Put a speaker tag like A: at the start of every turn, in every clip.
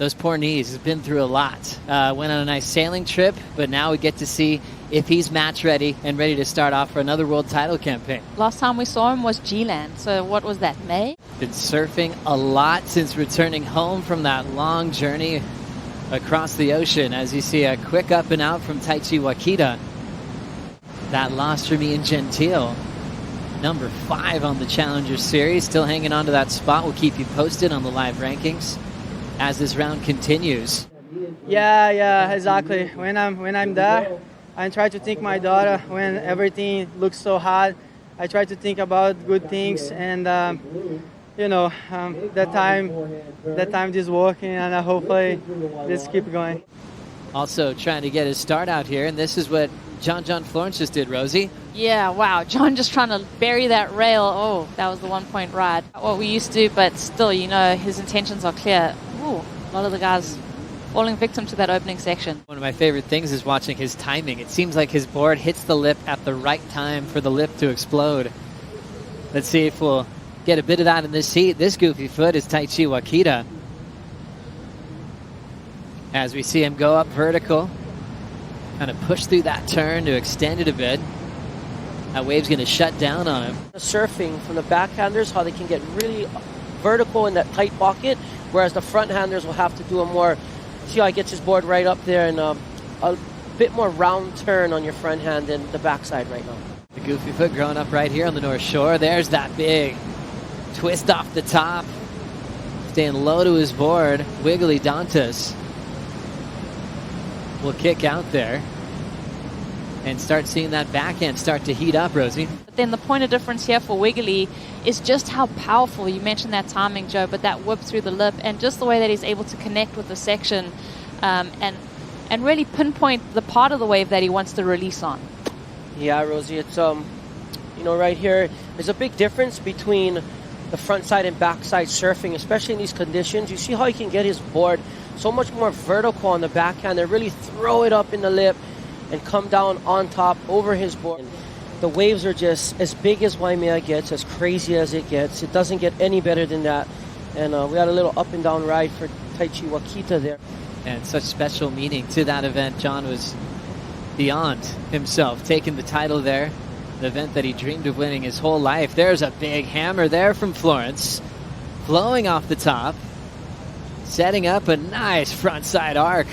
A: Those poor knees. He's been through a lot. Went on a nice sailing trip, but now we get to see if he's match ready and ready to start off for another world title campaign.
B: Last time we saw him was G-Land. So what was that, May?
A: Been surfing a lot since returning home from that long journey across the ocean. As you see, a quick up and out from Taichi Wakita. That loss from Ian Gentile. Number 5 on the Challenger Series. Still hanging on to that spot. We'll keep you posted on the live rankings as this round continues.
C: Yeah, exactly. When I'm there, I try to think my daughter when everything looks so hard. I try to think about good things, and that time is working, and hopefully this keep going.
A: Also trying to get his start out here, and this is what John Florence just did, Rosie.
B: Yeah, wow. John just trying to bury that rail. Oh, that was the 1-point ride. What we used to do, but still, his intentions are clear. Ooh, a lot of the guys falling victim to that opening section. One
A: of my favorite things is watching his timing. It seems like his board hits the lip at the right time for the lip to explode. Let's see if we'll get a bit of that in this heat. This goofy foot is Taichi Wakita. As we see him go up vertical, kind of push through that turn to extend it a bit. That wave's going to shut down on him.
D: Surfing from the backhanders, how they can get really vertical in that tight pocket, whereas the fronthanders will have to do a more, see how he gets his board right up there, and a bit more round turn on your front hand than the backside right now.
A: The goofy foot growing up right here on the North Shore. There's that big twist off the top. Staying low to his board. Wiggolly Dantas will kick out there and start seeing that backhand start to heat up, Rosie.
B: But then the point of difference here for Wiggolly is just how powerful, you mentioned that timing, Joe, but that whip through the lip and just the way that he's able to connect with the section and really pinpoint the part of the wave that he wants to release on.
D: Yeah, Rosie, it's, right here, there's a big difference between the front side and back side surfing, especially in these conditions. You see how he can get his board so much more vertical on the backhand and really throw it up in the lip and come down on top over his board. And the waves are just as big as Waimea gets, as crazy as it gets. It doesn't get any better than that. And we had a little up and down ride for Taichi Wakita there.
A: And such special meaning to that event. John was beyond himself, taking the title there. The event that he dreamed of winning his whole life. There's a big hammer there from Florence. Flowing off the top. Setting up a nice frontside arc.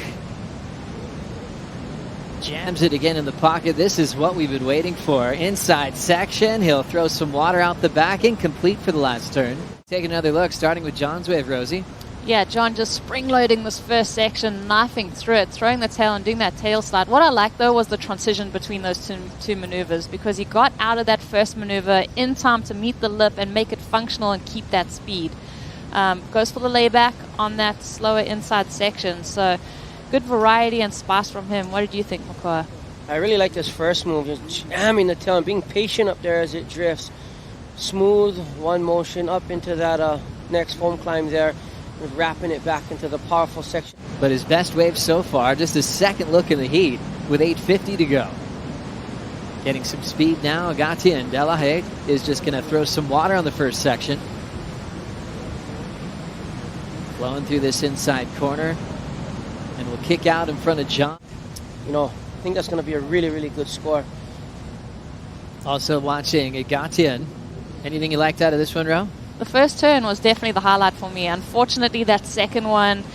A: Jams it again in the pocket. This is what we've been waiting for. Inside section. He'll throw some water out the back. Incomplete for the last turn. Take another look, starting with John's wave, Rosie.
B: Yeah, John just spring-loading this first section, knifing through it, throwing the tail and doing that tail slide. What I liked, though, was the transition between those two maneuvers, because he got out of that first maneuver in time to meet the lip and make it functional and keep that speed. Goes for the layback on that slower inside section. So good variety and spice from him. What did you think, Makoa?
D: I really like this first move, just jamming the tail and being patient up there as it drifts. Smooth, one motion up into that next foam climb there, and wrapping it back into the powerful section.
A: But his best wave so far, just a second look in the heat with 8:50 to go. Getting some speed now. Gatien Delahaye is just going to throw some water on the first section. Flowing through this inside corner. And will kick out in front of John.
D: I think that's going to be a really, really good score.
A: Also watching Gatien. Anything you liked out of this one, Ro?
B: The first turn was definitely the highlight for me. Unfortunately, that second one,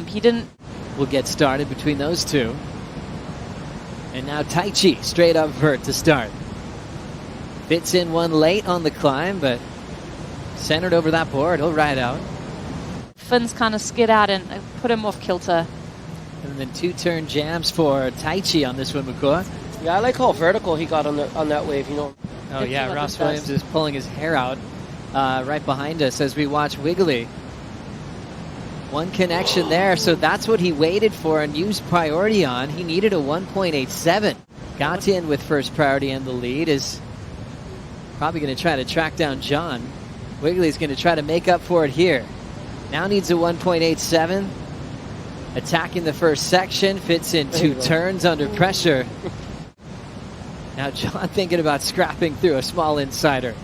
B: he didn't.
A: We'll get started between those two. And now Taichi, straight up vert to start. Fits in one late on the climb, but centered over that board. He'll ride out.
B: Fins kind of skid out and put him off kilter.
A: And then 2-turn jams for Taichi on this one, Makoa.
D: Yeah, I like how vertical he got on that wave,
A: Oh yeah, Ross Williams is pulling his hair out right behind us as we watch Wiggolly. One connection there, so that's what he waited for and used priority on. He needed a 1.87. Gatien with first priority and the lead is probably going to try to track down John. Wiggolly's going to try to make up for it here. Now needs a 1.87. Attacking the first section, fits in 2 turns under pressure. Now John thinking about scrapping through a small insider.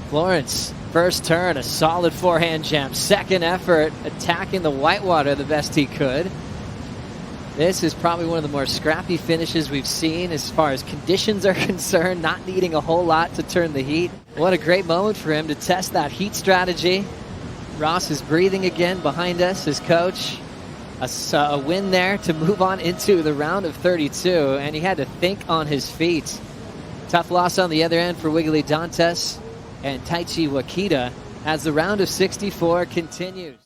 A: Florence First turn, a solid forehand jam. Second effort, attacking the whitewater the best he could. This is probably one of the more scrappy finishes we've seen as far as conditions are concerned, not needing a whole lot to turn the heat. What a great moment for him to test that heat strategy. Ross is breathing again behind us, his coach. A win there to move on into the round of 32, and he had to think on his feet. Tough loss on the other end for Wiggolly Dantas and Taichi Wakita as the round of 64 continues.